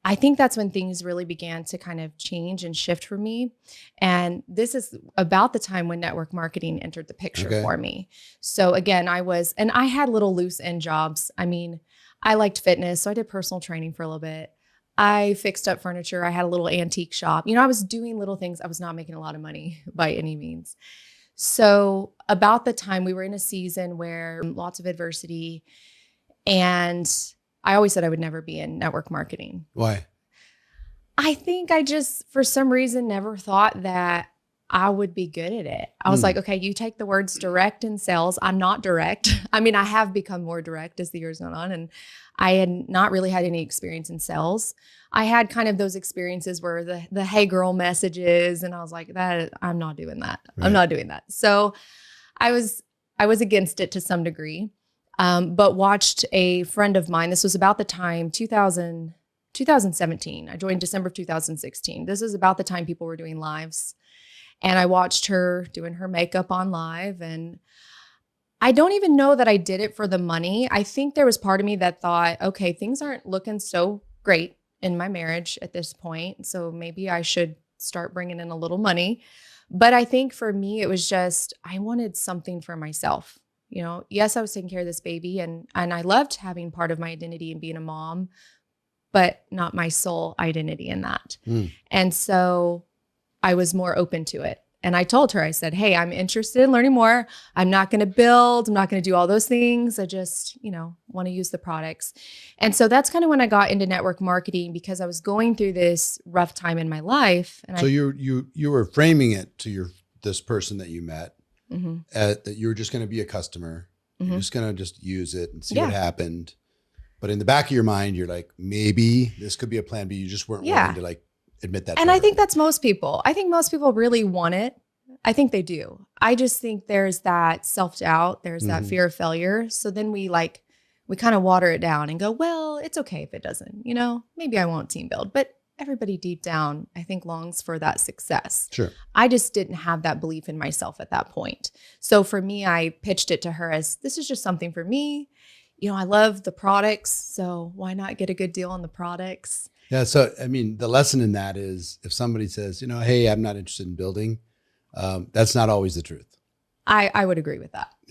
I think that's when things really began to kind of change and shift for me. And this is about the time when network marketing entered the picture for me. So again, I had little loose end jobs. I mean, I liked fitness, so I did personal training for a little bit. I fixed up furniture. I had a little antique shop. I was doing little things. I was not making a lot of money by any means. So about the time we were in a season where lots of adversity, and I always said I would never be in network marketing. Why? I think I just, for some reason, never thought that I would be good at it. I was like, okay, you take the words direct in sales. I'm not direct. I mean, I have become more direct as the years gone on, and I had not really had any experience in sales. I had kind of those experiences where the hey girl messages, and I was like, I'm not doing that. Right. I'm not doing that. So I was against it to some degree, but watched a friend of mine. This was about the time 2017. I joined December of 2016. This is about the time people were doing lives. And I watched her doing her makeup on live. And I don't even know that I did it for the money. I think there was part of me that thought, okay, things aren't looking so great in my marriage at this point. So maybe I should start bringing in a little money. But I think for me, it was just, I wanted something for myself. Yes, I was taking care of this baby, and I loved having part of my identity and being a mom, but not my sole identity in that. And so I was more open to it. And I told her, I said, hey, I'm interested in learning more. I'm not going to build. I'm not going to do all those things. I just, want to use the products. And so that's kind of when I got into network marketing, because I was going through this rough time in my life. And so you were framing it to this person that you met, that you were just going to be a customer. You're just going to use it and see what happened. But in the back of your mind, you're like, maybe this could be a plan B. You just weren't willing to admit that. And I think that's most people. I think most people really want it. I think they do. I just think there's that self-doubt. There's that fear of failure. So then we kind of water it down and go, well, it's okay if it doesn't, maybe I won't team build. But everybody deep down, I think, longs for that success. Sure. I just didn't have that belief in myself at that point. So for me, I pitched it to her as, this is just something for me. I love the products. So why not get a good deal on the products? Yeah. So, I mean, the lesson in that is if somebody says, hey, I'm not interested in building, that's not always the truth. I would agree with that.